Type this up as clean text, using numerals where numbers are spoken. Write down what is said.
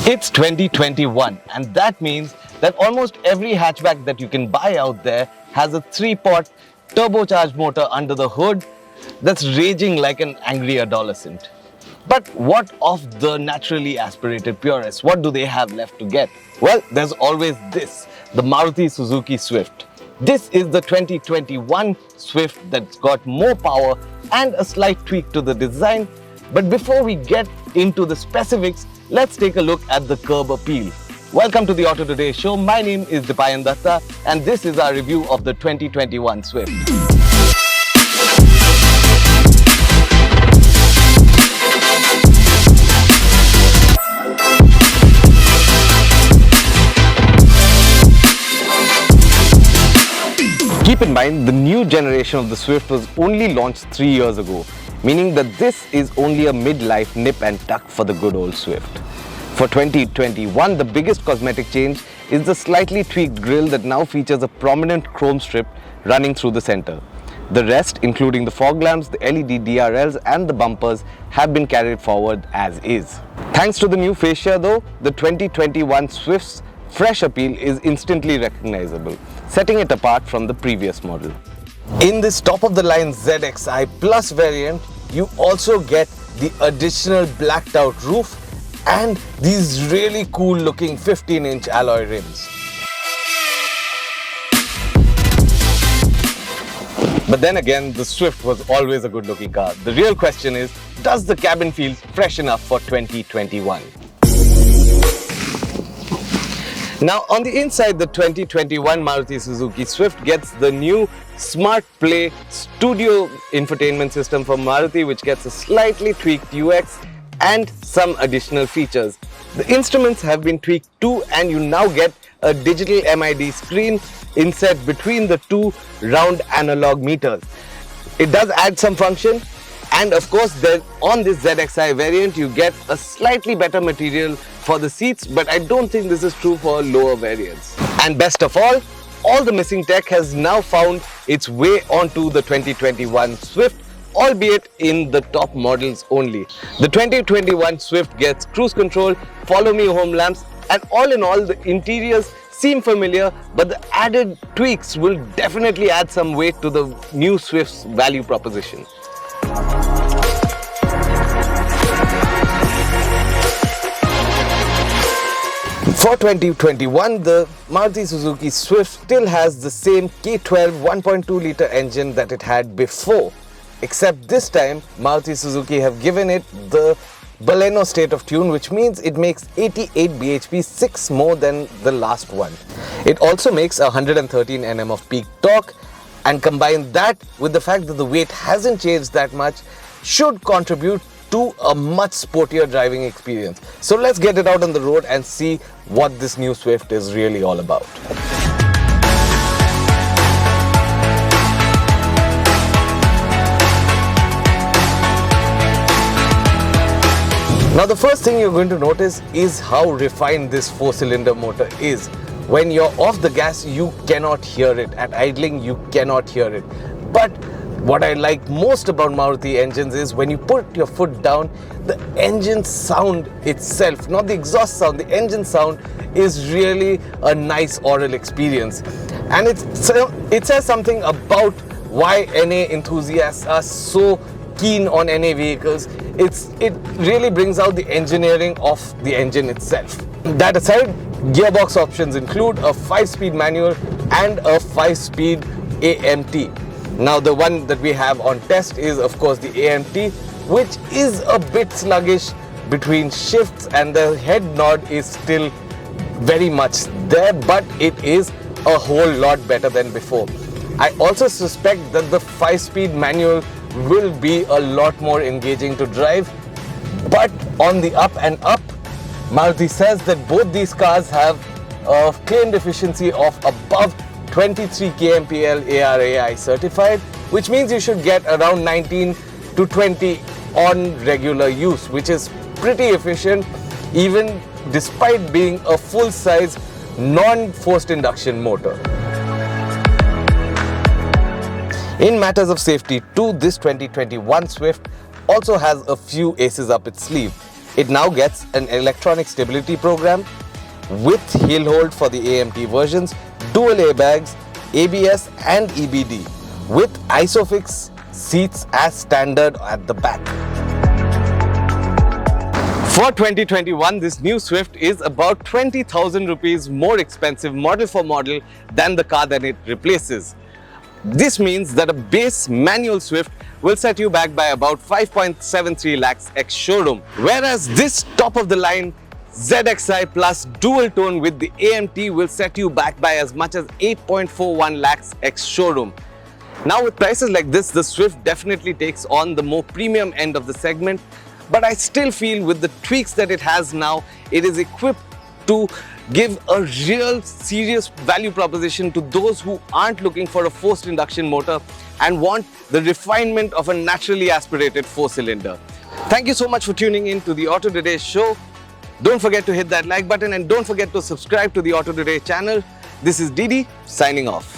It's 2021, and that means that almost every hatchback that you can buy out there has a 3-pot turbocharged motor under the hood that's raging like an angry adolescent. But what of the naturally aspirated purists? What do they have left to get? Well, there's always this, the Maruti Suzuki Swift. This is the 2021 Swift that's got more power and a slight tweak to the design. But before we get into the specifics, let's take a look at the curb appeal. Welcome to the AutoToday show. My name is Dipayan Datta and this is our review of the 2021 Swift. Keep in mind, the new generation of the Swift was only launched 3 years ago, meaning that this is only a mid-life nip and tuck for the good old Swift. For 2021, the biggest cosmetic change is the slightly tweaked grille that now features a prominent chrome strip running through the center. The rest, including the fog lamps, the LED DRLs and the bumpers, have been carried forward as is. Thanks to the new fascia though, the 2021 Swift's fresh appeal is instantly recognizable, setting it apart from the previous model. In this top-of-the-line ZXi Plus variant, you also get the additional blacked out roof and these really cool looking 15-inch alloy rims. But then again, the Swift was always a good looking car. The real question is, does the cabin feel fresh enough for 2021? Now on the inside, the 2021 Maruti Suzuki Swift gets the new Smart Play Studio infotainment system from Maruti, which gets a slightly tweaked UX and some additional features. The instruments have been tweaked too, and you now get a digital MID screen inset between the two round analog meters. It does add some function, and of course on this ZXi variant you get a slightly better material for the seats, but I don't think this is true for lower variants. And best of all the missing tech has now found its way onto the 2021 Swift, albeit in the top models only. The 2021 Swift gets cruise control, follow me home lamps, and all in all the interiors seem familiar, but the added tweaks will definitely add some weight to the new Swift's value proposition. For 2021, the Maruti Suzuki Swift still has the same K12 1.2-litre engine that it had before, except this time Maruti Suzuki have given it the Baleno state of tune, which means it makes 88 bhp, 6 more than the last one. It also makes 113 Nm of peak torque, and combine that with the fact that the weight hasn't changed that much, should contribute to a much sportier driving experience. So let's get it out on the road and see what this new Swift is really all about. Now the first thing you're going to notice is how refined this 4-cylinder motor is. When you're off the gas, you cannot hear it. At idling, you cannot hear it. But what I like most about Maruti engines is when you put your foot down, the engine sound itself, not the exhaust sound, the engine sound is really a nice aural experience. And it says something about why NA enthusiasts are so keen on NA vehicles. It really brings out the engineering of the engine itself. That aside, gearbox options include a 5-speed manual and a 5-speed AMT. Now the one that we have on test is of course the AMT, which is a bit sluggish between shifts, and the head nod is still very much there, but it is a whole lot better than before. I also suspect that the 5-speed manual will be a lot more engaging to drive, but on the up and up, Maruti says that both these cars have a claimed efficiency of above 23 kmpl ARAI certified, which means you should get around 19 to 20 on regular use, which is pretty efficient even despite being a full-size non-forced induction motor. In matters of safety too, this 2021 Swift also has a few aces up its sleeve. It now gets an electronic stability program with heel hold for the AMT versions, dual airbags, ABS and EBD with ISOFIX seats as standard at the back. For 2021, this new Swift is about 20,000 rupees more expensive model for model than the car that it replaces. This means that a base manual Swift will set you back by about 5.73 lakhs ex-showroom, whereas this top-of-the-line ZXi Plus dual tone with the AMT will set you back by as much as 8.41 lakhs ex-showroom. Now with prices like this, the Swift definitely takes on the more premium end of the segment, but I still feel with the tweaks that it has now, it is equipped to give a real serious value proposition to those who aren't looking for a forced induction motor and want the refinement of a naturally aspirated four-cylinder. Thank you so much for tuning in to the AutoToday show. Don't forget to hit that like button and don't forget to subscribe to the AutoToday channel. This is Didi signing off.